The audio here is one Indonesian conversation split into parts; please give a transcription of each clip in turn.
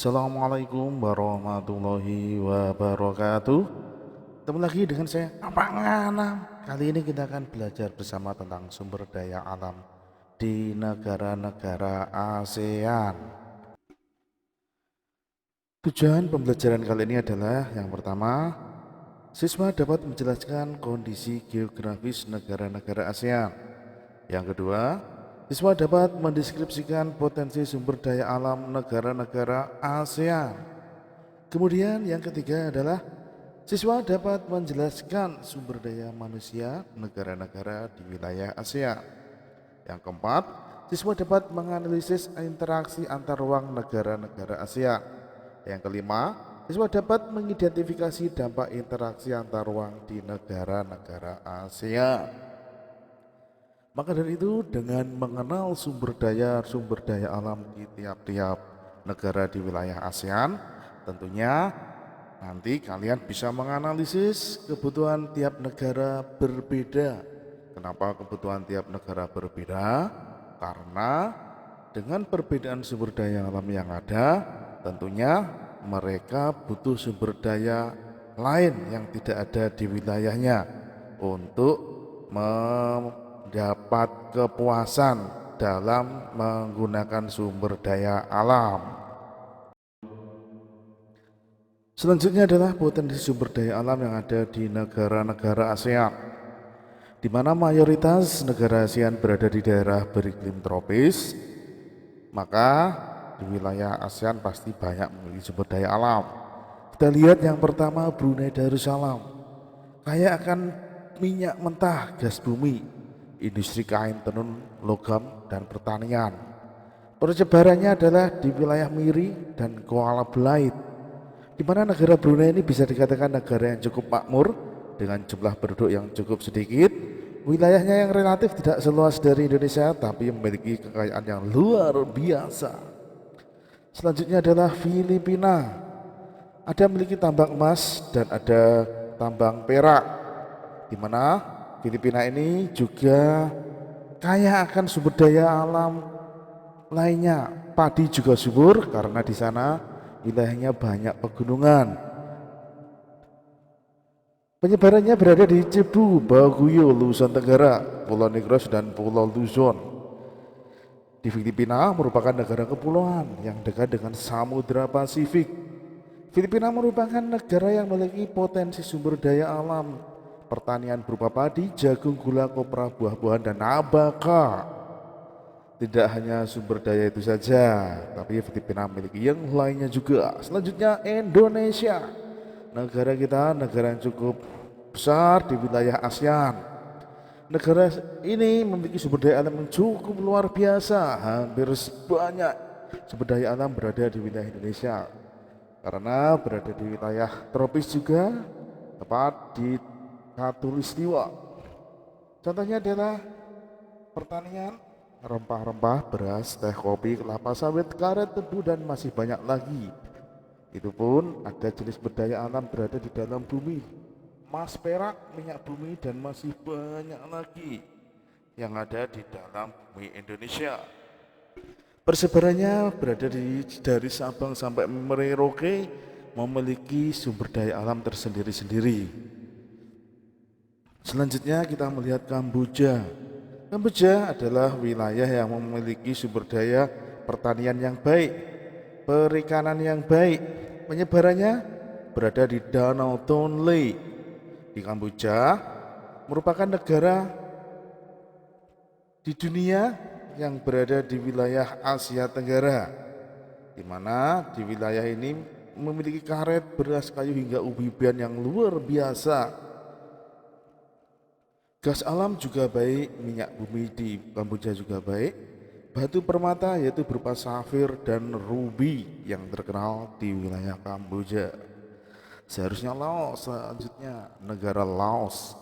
Assalamualaikum warahmatullahi wabarakatuh. Ketemu lagi dengan saya Abang Anam. Kali ini kita akan belajar bersama tentang sumber daya alam di negara-negara ASEAN. Tujuan pembelajaran kali ini adalah yang pertama, siswa dapat menjelaskan kondisi geografis negara-negara ASEAN. Yang kedua, siswa dapat mendeskripsikan potensi sumber daya alam negara-negara ASEAN. Kemudian yang ketiga adalah siswa dapat menjelaskan sumber daya manusia negara-negara di wilayah ASEAN. Yang keempat, siswa dapat menganalisis interaksi antar ruang negara-negara ASEAN. Yang kelima, siswa dapat mengidentifikasi dampak interaksi antar ruang di negara-negara ASEAN. Maka dari itu, dengan mengenal sumber daya alam di tiap-tiap negara di wilayah ASEAN, tentunya nanti kalian bisa menganalisis kebutuhan tiap negara berbeda. Kenapa kebutuhan tiap negara berbeda? Karena dengan perbedaan sumber daya alam yang ada, tentunya mereka butuh sumber daya lain yang tidak ada di wilayahnya untuk mendapat kepuasan dalam menggunakan sumber daya alam. Selanjutnya adalah potensi sumber daya alam yang ada di negara-negara ASEAN, di mana mayoritas negara ASEAN berada di daerah beriklim tropis. Maka di wilayah ASEAN pasti banyak memiliki sumber daya alam. Kita lihat yang pertama, Brunei Darussalam, kaya akan minyak mentah, gas bumi, industri kain tenun, logam, dan pertanian. Persebarannya adalah di wilayah Miri dan Kuala Belait, di mana negara Brunei ini bisa dikatakan negara yang cukup makmur dengan jumlah penduduk yang cukup sedikit. Wilayahnya yang relatif tidak seluas dari Indonesia, tapi memiliki kekayaan yang luar biasa. Selanjutnya adalah Filipina, ada memiliki tambang emas dan ada tambang perak, di mana Filipina ini juga kaya akan sumber daya alam lainnya. Padi juga subur karena di sana wilayahnya banyak pegunungan. Penyebarannya berada di Cebu, Baguio, Luzon Tenggara, Pulau Negros, dan Pulau Luzon. Di Filipina merupakan negara kepulauan yang dekat dengan Samudra Pasifik. Filipina merupakan negara yang memiliki potensi sumber daya alam pertanian berupa padi, jagung, gula, kopra, buah-buahan, dan nabaka. Tidak hanya sumber daya itu saja, tapi Filipina memiliki yang lainnya juga. Selanjutnya Indonesia, negara kita, negara yang cukup besar di wilayah ASEAN. Negara ini memiliki sumber daya alam yang cukup luar biasa. Hampir banyak sumber daya alam berada di wilayah Indonesia, karena berada di wilayah tropis juga, tepat di Khatulistiwa. Contohnya adalah pertanian, rempah-rempah, beras, teh, kopi, kelapa sawit, karet, tebu, dan masih banyak lagi. Itu pun ada jenis berdaya alam berada di dalam bumi, emas, perak, minyak bumi, dan masih banyak lagi yang ada di dalam bumi Indonesia. Persebarannya berada dari Sabang sampai Merauke, memiliki sumber daya alam tersendiri-sendiri. Selanjutnya kita melihat Kamboja. Kamboja adalah wilayah yang memiliki sumber daya pertanian yang baik, perikanan yang baik. Penyebarannya berada di Danau Tonle. Di Kamboja merupakan negara di dunia yang berada di wilayah Asia Tenggara, di mana di wilayah ini memiliki karet, beras, kayu, hingga umbi-umbian yang luar biasa. Gas alam juga baik, minyak bumi di Kamboja juga baik. Batu permata yaitu berupa safir dan ruby yang terkenal di wilayah Kamboja. Seharusnya Laos, selanjutnya negara Laos,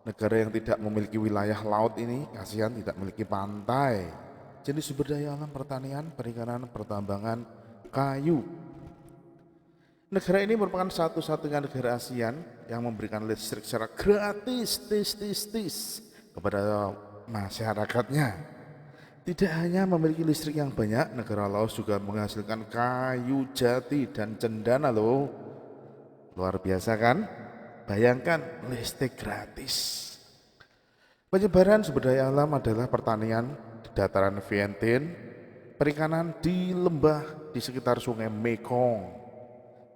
negara yang tidak memiliki wilayah laut ini, kasihan tidak memiliki pantai. Jenis sumber daya alam pertanian, perikanan, pertambangan, kayu. Negara ini merupakan satu-satunya negara ASEAN yang memberikan listrik secara gratis kepada masyarakatnya. Tidak hanya memiliki listrik yang banyak, negara Laos juga menghasilkan kayu jati dan cendana loh. Luar biasa kan? Bayangkan listrik gratis. Penyebaran sumber daya alam adalah pertanian di dataran Vientiane, perikanan di lembah di sekitar sungai Mekong.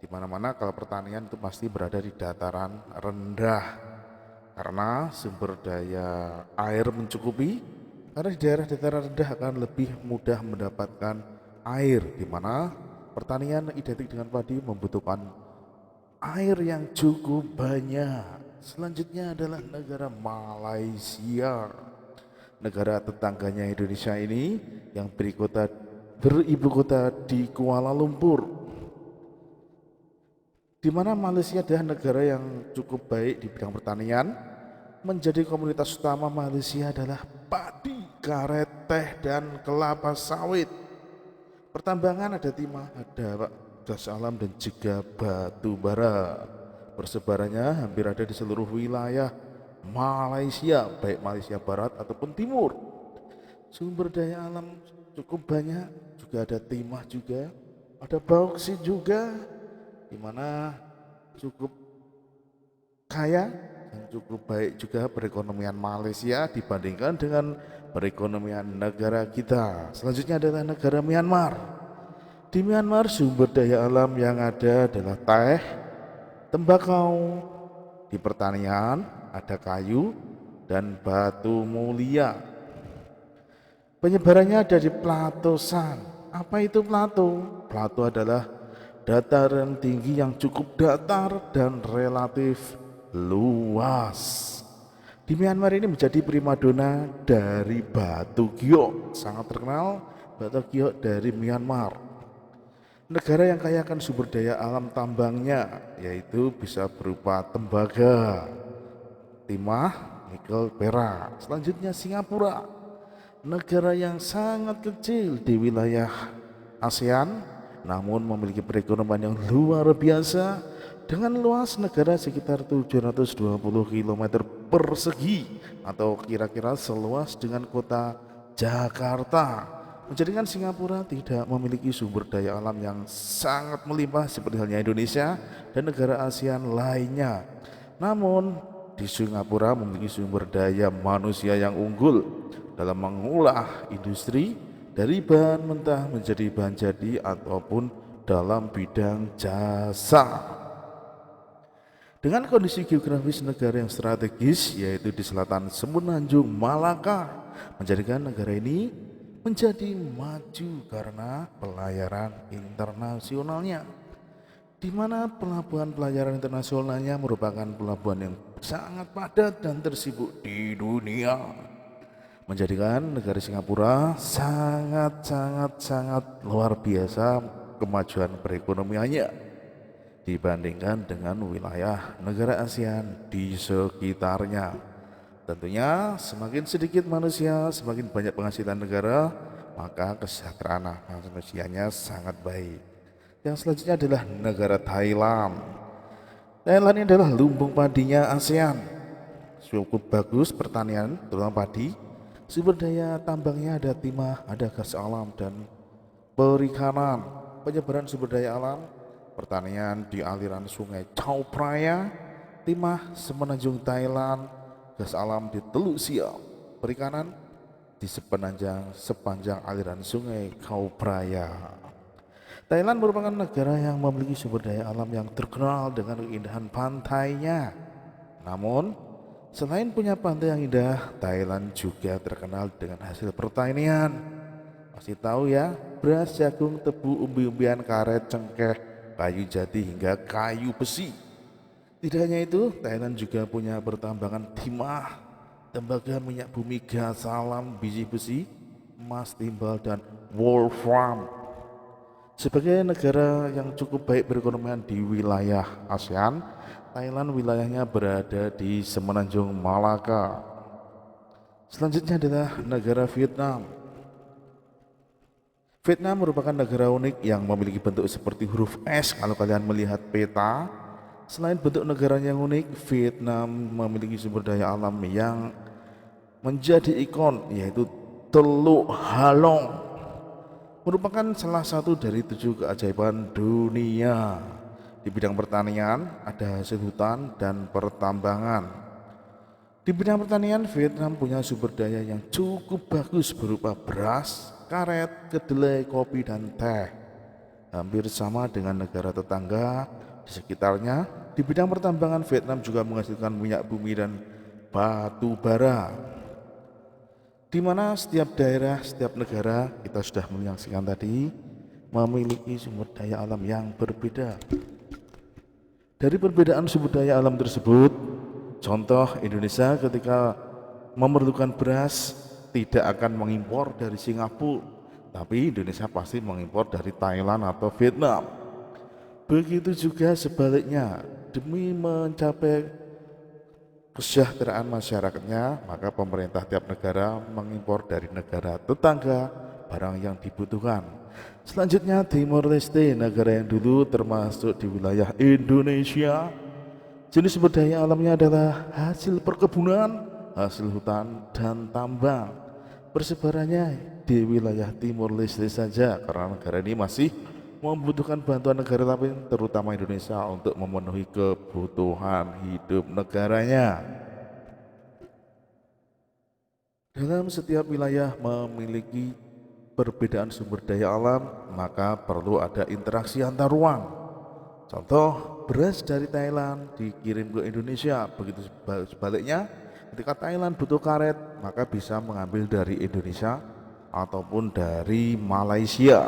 Di mana-mana kalau pertanian itu pasti berada di dataran rendah karena sumber daya air mencukupi. Karena di daerah dataran rendah akan lebih mudah mendapatkan air, di mana pertanian identik dengan padi membutuhkan air yang cukup banyak. Selanjutnya adalah negara Malaysia. Negara tetangganya Indonesia ini yang beribu kota di Kuala Lumpur. Di mana Malaysia adalah negara yang cukup baik di bidang pertanian. Menjadi komoditas utama Malaysia adalah padi, karet, teh, dan kelapa sawit. Pertambangan ada timah, ada gas alam, dan juga batu bara. Persebarannya hampir ada di seluruh wilayah Malaysia, baik Malaysia Barat ataupun Timur. Sumber daya alam cukup banyak, juga ada timah juga, ada bauksit juga, di mana cukup kaya dan cukup baik juga perekonomian Malaysia dibandingkan dengan perekonomian negara kita. Selanjutnya adalah negara Myanmar. Di Myanmar sumber daya alam yang ada adalah teh, tembakau. Di pertanian ada kayu dan batu mulia. Penyebarannya ada di plato San. Apa itu plato? Plato adalah dataran tinggi yang cukup datar dan relatif luas. Di Myanmar ini menjadi primadona dari batu giok, sangat terkenal batu giok dari Myanmar. Negara yang kaya akan sumber daya alam tambangnya, yaitu bisa berupa tembaga, timah, nikel, perak. Selanjutnya Singapura, negara yang sangat kecil di wilayah ASEAN, namun memiliki perekonomian yang luar biasa dengan luas negara sekitar 720 km persegi atau kira-kira seluas dengan kota Jakarta, menjadikan Singapura tidak memiliki sumber daya alam yang sangat melimpah seperti halnya Indonesia dan negara ASEAN lainnya. Namun di Singapura memiliki sumber daya manusia yang unggul dalam mengolah industri dari bahan mentah menjadi bahan jadi ataupun dalam bidang jasa. Dengan kondisi geografis negara yang strategis yaitu di selatan Semenanjung Malaka, menjadikan negara ini menjadi maju karena pelayaran internasionalnya, di mana pelabuhan pelayaran internasionalnya merupakan pelabuhan yang sangat padat dan tersibuk di dunia, menjadikan negara Singapura sangat luar biasa kemajuan perekonomiannya dibandingkan dengan wilayah negara ASEAN di sekitarnya. Tentunya semakin sedikit manusia, semakin banyak penghasilan negara, maka kesejahteraan manusianya sangat baik. Yang selanjutnya adalah negara Thailand. Thailand ini adalah lumbung padinya ASEAN. Cukup bagus pertanian, terutama padi. Sumber daya tambangnya ada timah, ada gas alam, dan perikanan. Penyebaran sumber daya alam, pertanian di aliran sungai Chao Phraya, timah Semenanjung Thailand, gas alam di Teluk Siau, perikanan di sepanjang aliran sungai Chao Phraya. Thailand merupakan negara yang memiliki sumber daya alam yang terkenal dengan keindahan pantainya. Namun, selain punya pantai yang indah, Thailand juga terkenal dengan hasil pertanian. Pasti tahu ya, beras, jagung, tebu, umbi-umbian, karet, cengkeh, kayu jati hingga kayu besi. Tidak hanya itu, Thailand juga punya pertambangan timah, tembaga, minyak bumi, gas alam, biji besi, emas, timbal, dan wolfram. Sebagai negara yang cukup baik perekonomian di wilayah ASEAN, Thailand wilayahnya berada di Semenanjung Malaka. Selanjutnya adalah negara Vietnam. Vietnam merupakan negara unik yang memiliki bentuk seperti huruf S kalau kalian melihat peta. Selain bentuk negaranya yang unik, Vietnam memiliki sumber daya alam yang menjadi ikon, yaitu Teluk Halong merupakan salah satu dari 7 keajaiban dunia. Di bidang pertanian ada hasil hutan dan pertambangan. Di bidang pertanian, Vietnam punya sumber daya yang cukup bagus berupa beras, karet, kedelai, kopi, dan teh. Hampir sama dengan negara tetangga di sekitarnya. Di bidang pertambangan, Vietnam juga menghasilkan minyak bumi dan batu bara. Di mana setiap daerah, setiap negara, kita sudah menyaksikan tadi, memiliki sumber daya alam yang berbeda. Dari perbedaan sumber daya alam tersebut, contoh Indonesia ketika memerlukan beras tidak akan mengimpor dari Singapura, tapi Indonesia pasti mengimpor dari Thailand atau Vietnam. Begitu juga sebaliknya, demi mencapai kesejahteraan masyarakatnya, maka pemerintah tiap negara mengimpor dari negara tetangga barang yang dibutuhkan. Selanjutnya Timor Leste, negara yang dulu termasuk di wilayah Indonesia. Jenis sumber daya alamnya adalah hasil perkebunan, hasil hutan, dan tambang. Persebarannya di wilayah Timor Leste saja karena negara ini masih membutuhkan bantuan negara lain terutama Indonesia untuk memenuhi kebutuhan hidup negaranya. Dalam setiap wilayah memiliki perbedaan sumber daya alam, maka perlu ada interaksi antar ruang. Contoh, beras dari Thailand dikirim ke Indonesia, begitu sebaliknya ketika Thailand butuh karet, maka bisa mengambil dari Indonesia ataupun dari Malaysia.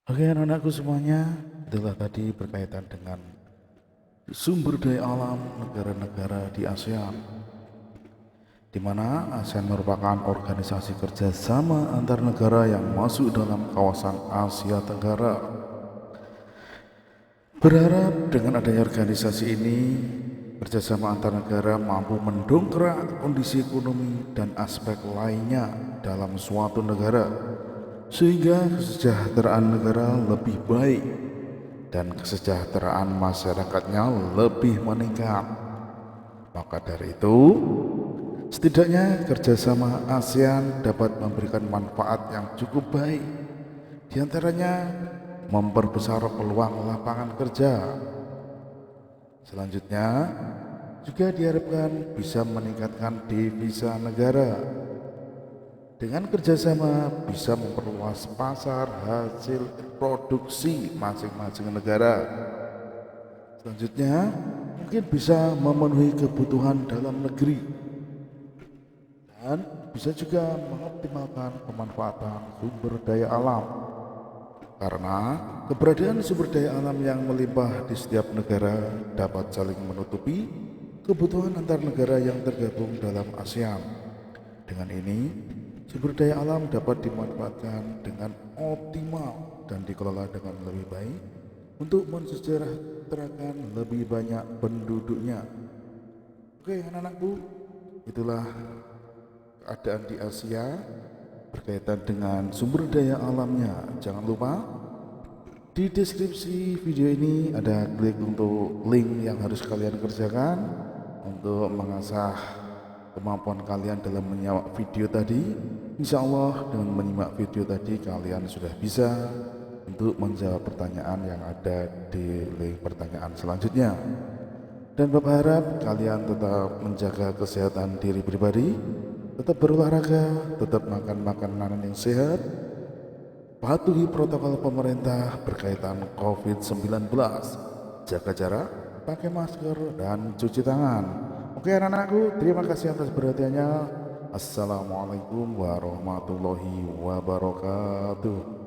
Oke anak-anakku semuanya, itulah tadi berkaitan dengan sumber daya alam negara-negara di ASEAN, di mana ASEAN merupakan organisasi kerjasama antar negara yang masuk dalam kawasan Asia Tenggara. Berharap dengan adanya organisasi ini, kerjasama antar negara mampu mendongkrak kondisi ekonomi dan aspek lainnya dalam suatu negara, sehingga kesejahteraan negara lebih baik dan kesejahteraan masyarakatnya lebih meningkat. Maka dari itu, setidaknya kerjasama ASEAN dapat memberikan manfaat yang cukup baik. Di antaranya memperbesar peluang lapangan kerja. Selanjutnya, juga diharapkan bisa meningkatkan devisa negara. Dengan kerjasama bisa memperluas pasar hasil produksi masing-masing negara. Selanjutnya, mungkin bisa memenuhi kebutuhan dalam negeri dan bisa juga mengoptimalkan pemanfaatan sumber daya alam. Karena keberadaan sumber daya alam yang melimpah di setiap negara dapat saling menutupi kebutuhan antar negara yang tergabung dalam ASEAN. Dengan ini, sumber daya alam dapat dimanfaatkan dengan optimal dan dikelola dengan lebih baik untuk mensejahterakan lebih banyak penduduknya. Oke anak-anakku, itulah keadaan di Asia berkaitan dengan sumber daya alamnya. Jangan lupa di deskripsi video ini ada klik untuk link yang harus kalian kerjakan untuk mengasah kemampuan kalian dalam menyimak video tadi. Insya Allah dengan menyimak video tadi kalian sudah bisa untuk menjawab pertanyaan yang ada di link pertanyaan selanjutnya. Dan Bapak harap kalian tetap menjaga kesehatan diri pribadi, tetap berolahraga, tetap makan makanan yang sehat, patuhi protokol pemerintah berkaitan COVID-19, jaga jarak, pakai masker, dan cuci tangan. Oke anak-anakku, terima kasih atas perhatiannya. Assalamualaikum warahmatullahi wabarakatuh.